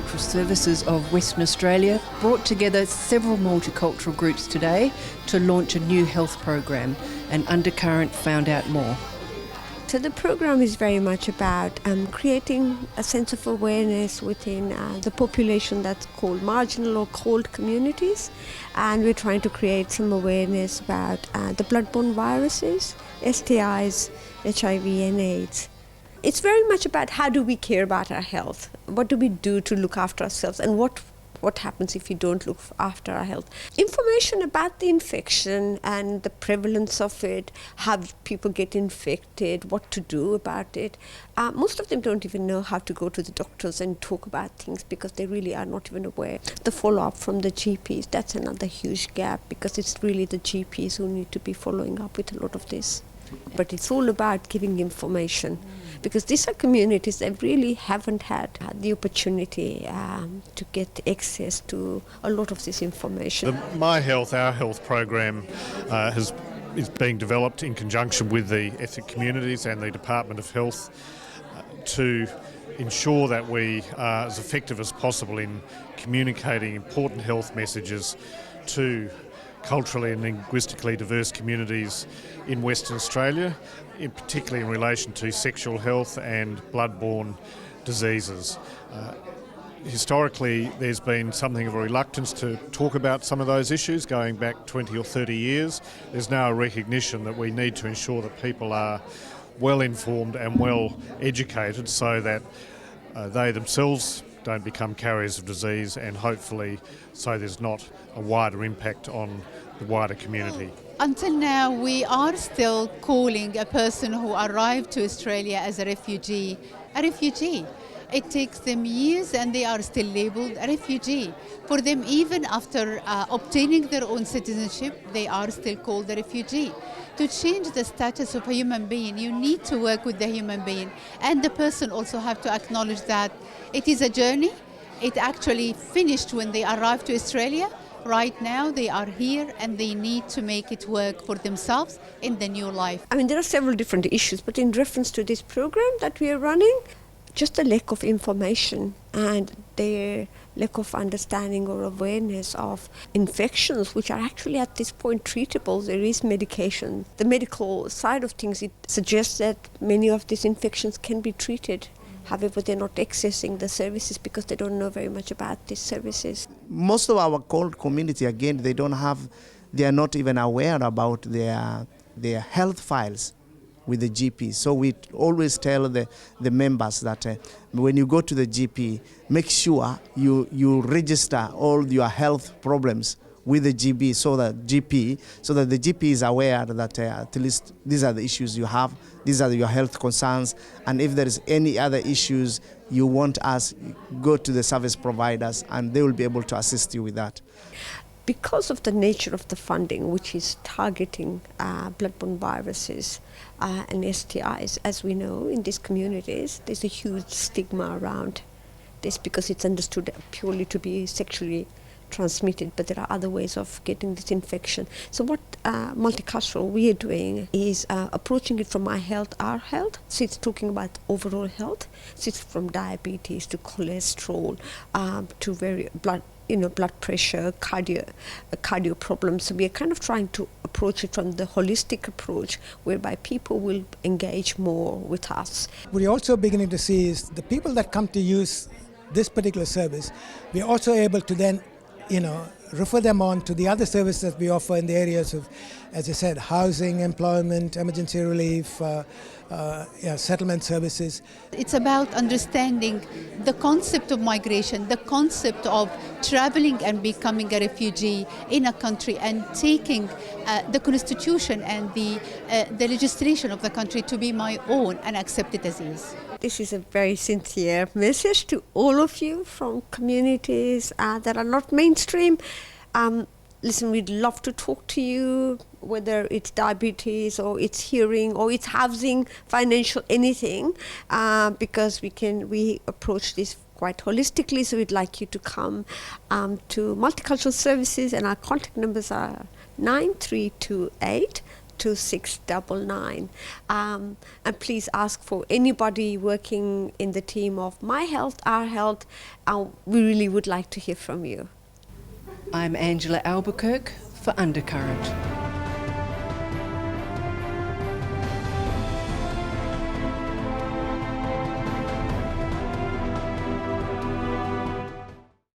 Multicultural Services of Western Australia brought together several multicultural groups today to launch a new health program, and Undercurrent found out more. So the program is very much about creating a sense of awareness within the population that's called marginal or cold communities, and we're trying to create some awareness about the bloodborne viruses, STIs, HIV and AIDS. It's very much about how do we care about our health, what do we do to look after ourselves, and what happens if you don't look after our health. Information about the infection and the prevalence of it, how people get infected, what to do about it. Most of them don't even know how to go to the doctors and talk about things because they really are not even aware. The follow-up from the GPs, that's another huge gap because it's really the GPs who need to be following up with a lot of this. But it's all about giving information because these are communities that really haven't had the opportunity to get access to a lot of this information. The My Health, Our Health program is being developed in conjunction with the ethnic communities and the Department of Health to ensure that we are as effective as possible in communicating important health messages to culturally and linguistically diverse communities in Western Australia, particularly in relation to sexual health and bloodborne diseases. Historically, there's been something of a reluctance to talk about some of those issues going back 20 or 30 years. There's now a recognition that we need to ensure that people are well informed and well educated so that they themselves don't become carriers of disease, and hopefully so there's not a wider impact on the wider community. Until now, we are still calling a person who arrived to Australia as a refugee. It takes them years and they are still labelled a refugee. For them, even after obtaining their own citizenship, they are still called a refugee. To change the status of a human being, you need to work with the human being, and the person also have to acknowledge that it is a journey. It actually finished when they arrived to Australia. Right now they are here and they need to make it work for themselves in the new life. I mean, there are several different issues, but in reference to this program that we are running, just the lack of information and the lack of understanding or awareness of infections, which are actually at this point treatable. There is medication. The medical side of things, it suggests that many of these infections can be treated. However, they're not accessing the services because they don't know very much about these services. Most of our cold community, again, they are not even aware about their health files with the GP. So we always tell the members that when you go to the GP, make sure you register all your health problems with the GP so that the GP is aware that at least these are the issues you have, these are your health concerns, and if there is any other issues you want us, go to the service providers and they will be able to assist you with that. Because of the nature of the funding, which is targeting bloodborne viruses and STIs, as we know in these communities, there's a huge stigma around this because it's understood purely to be sexually transmitted, but there are other ways of getting this infection. So what Multicultural we are doing is approaching it from My Health, Our Health. So it's talking about overall health. So it's from diabetes to cholesterol to blood pressure, cardio problems. So we are kind of trying to approach it from the holistic approach, whereby people will engage more with us. What we're also beginning to see is the people that come to use this particular service, we're also able to then refer them on to the other services that we offer in the areas of, as I said, housing, employment, emergency relief, settlement services. It's about understanding the concept of migration, the concept of traveling and becoming a refugee in a country and taking the constitution and the legislation of the country to be my own and accept it as is. This is a very sincere message to all of you from communities that are not mainstream. Listen, we'd love to talk to you, whether it's diabetes or it's hearing or it's housing, financial, anything, because we approach this quite holistically. So we'd like you to come to Multicultural Services, and our contact numbers are 9328 2699. And please ask for anybody working in the team of My Health, Our Health. We really would like to hear from you. I'm Angela Albuquerque for Undercurrent.